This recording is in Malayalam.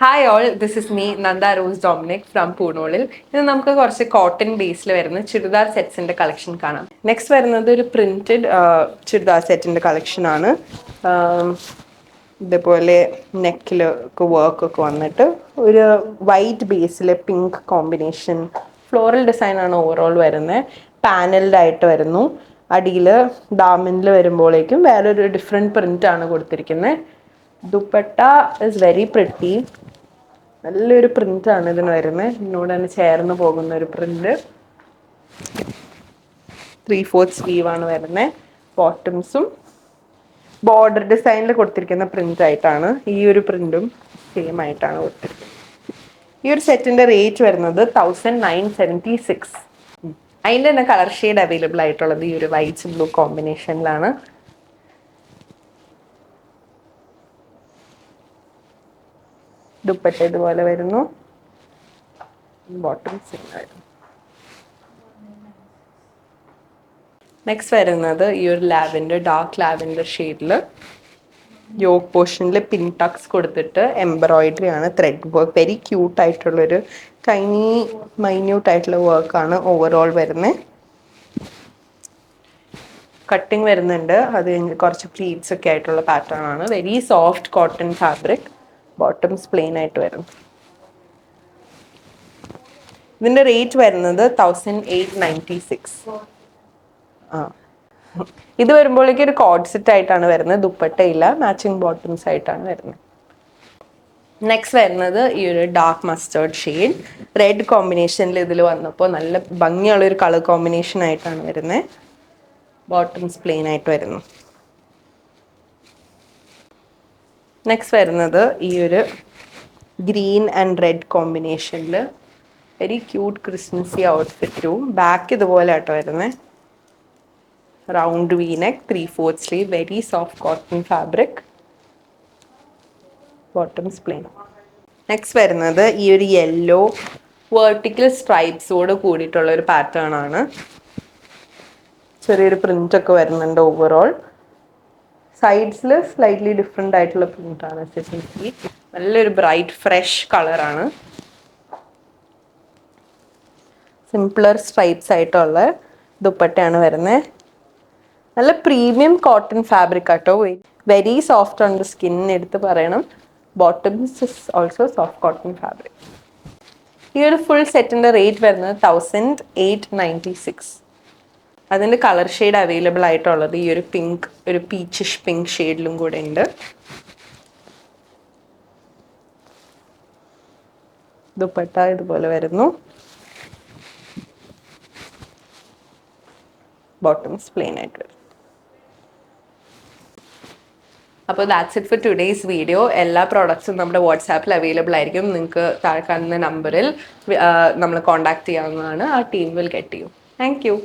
Hi all, this is me Nanda Rose Dominic from പൂണോളിൽ. ഇത് നമുക്ക് കുറച്ച് കോട്ടൺ ബേസിൽ വരുന്ന ചുരിദാർ സെറ്റ്സിന്റെ കളക്ഷൻ കാണാം. നെക്സ്റ്റ് വരുന്നത് ഒരു പ്രിന്റഡ് ചുരിദാർ സെറ്റിന്റെ കളക്ഷൻ ആണ്. ഇതേപോലെ നെക്കിലൊക്കെ വർക്കൊക്കെ വന്നിട്ട് ഒരു വൈറ്റ് ബേസിൽ പിങ്ക് കോമ്പിനേഷൻ ഫ്ലോറൽ ഡിസൈൻ ആണ് ഓവറോൾ വരുന്നത്. പാനൽഡ് ആയിട്ട് വരുന്നു. അടിയിൽ ഡാമനിൽ വരുമ്പോഴേക്കും വേറൊരു ഡിഫറെൻറ്റ് പ്രിന്റ് ആണ് കൊടുത്തിരിക്കുന്നത്. Dupatta is very pretty. നല്ലൊരു പ്രിന്റ് ആണ് ഇതിന് വരുന്നത്. ഇതിനോട് തന്നെ ചേർന്ന് പോകുന്ന ഒരു പ്രിന്റ്. 3/4 സ്ലീവ് ആണ് വരുന്നത്. ബോട്ടംസും ബോർഡർ ഡിസൈനിൽ കൊടുത്തിരിക്കുന്ന പ്രിന്റ് ആയിട്ടാണ്. ഈ ഒരു പ്രിന്റും സെയിം ആയിട്ടാണ് കൊടുത്തിരിക്കുന്നത്. ഈ ഒരു സെറ്റിന്റെ റേറ്റ് വരുന്നത് 1976. അതിൻ്റെ തന്നെ കളർ ഷെയ്ഡ് അവൈലബിൾ ആയിട്ടുള്ളത് ഈ ഒരു വൈറ്റ് ബ്ലൂ കോമ്പിനേഷനിലാണ്. ദുപ്പട്ട ഇതുപോലെ വരുന്നു. ബോട്ടം സെയിം വരുന്നു. നെക്സ്റ്റ് വരുന്നത് ഈ ഒരു ഡാർക്ക് ലാവൻഡർ ഷെയ്ഡിൽ യോക്ക് പോർഷനിൽ പിൻ ടക്സ് കൊടുത്തിട്ട് എംബ്രോയിഡറി ആണ്, ത്രെഡ് വർക്ക്. വെരി ക്യൂട്ട് ആയിട്ടുള്ളൊരു ടൈനി മൈന്യൂട്ട് ആയിട്ടുള്ള വർക്കാണ് ഓവറോൾ വരുന്നത്. കട്ടിങ് വരുന്നുണ്ട്. അത് കുറച്ച് പ്ലീറ്റ്സ് ഒക്കെ ആയിട്ടുള്ള പാറ്റേൺ ആണ്. Very soft cotton fabric. Bottoms plain ആയിട്ട് വരുന്നു. ഇതിന്റെ റേറ്റ് വരുന്നത് 1896. ഇത് വരുമ്പോഴേക്കും ഒരു കോഡ് സെറ്റ് ആയിട്ടാണ് വരുന്നത്. ദുപ്പട്ടയില്ല, മാച്ചിങ് ബോട്ടംസ് ആയിട്ടാണ് വരുന്നത്. നെക്സ്റ്റ് വരുന്നത് ഈ ഒരു ഡാർക്ക് മസ്റ്റേർഡ് ഷെയ്ഡ് റെഡ് കോമ്പിനേഷനിൽ ഇതിൽ വന്നപ്പോൾ നല്ല ഭംഗിയുള്ള ഒരു കളർ കോമ്പിനേഷൻ ആയിട്ടാണ് വരുന്നത്. ബോട്ടംസ് പ്ലെയിൻ ആയിട്ട് വരുന്നു. നെക്സ്റ്റ് വരുന്നത് ഈ ഒരു ഗ്രീൻ ആൻഡ് റെഡ് കോമ്പിനേഷനിൽ വെരി ക്യൂട്ട് ക്രിസ്മസി ഔട്ട്ഫിറ്റും. ബാക്ക് ഇതുപോലെ ആട്ടോ വരുന്നത്. Round V neck, 3/4 sleeve, very soft cotton fabric. Bottoms plain. Next വരുന്നത് ഈ ഒരു യെല്ലോ വെർട്ടിക്കൽ സ്ട്രൈപ്സോട് കൂടിയിട്ടുള്ള ഒരു പാറ്റേൺ ആണ്. ചെറിയൊരു പ്രിന്റ് ഒക്കെ വരുന്നുണ്ട് ഓവറോൾ. സൈഡ്സിൽ സ്ലൈറ്റ്ലി ഡിഫറെൻ്റ് ആയിട്ടുള്ള പ്രിന്റ് ആണ്. നല്ലൊരു ബ്രൈറ്റ് ഫ്രഷ് കളറാണ്. സിംപ്ലർ സ്ട്രൈപ്സ് ആയിട്ടുള്ള ദുപ്പട്ടയാണ് വരുന്നത്. നല്ല പ്രീമിയം കോട്ടൺ ഫാബ്രിക് ആട്ടോ. Very soft on the skin എടുത്ത് പറയണം. Bottoms is also soft cotton fabric. ഈ ഒരു ഫുൾ സെറ്റിന്റെ റേറ്റ് വരുന്നത് 1896. അതിൻ്റെ കളർ ഷെയ്ഡ് അവൈലബിൾ ആയിട്ടുള്ളത് ഈ ഒരു പിങ്ക്, ഒരു പീച്ചിഷ് പിങ്ക് ഷെയ്ഡിലും കൂടെ ഉണ്ട്. ദുപ്പട്ട ഇതുപോലെ വരുന്നു. ബോട്ടംസ് പ്ലെയിൻ ആയിട്ട് വരും. അപ്പോൾ that's it for today's video. എല്ലാ പ്രോഡക്ട്സും നമ്മുടെ വാട്സാപ്പിൽ അവൈലബിൾ ആയിരിക്കും. നിങ്ങൾക്ക് താഴെ കാണുന്ന നമ്പറിൽ നമ്മൾ കോൺടാക്ട് ചെയ്യാവുന്നതാണ്. ആ team will get you. Thank you.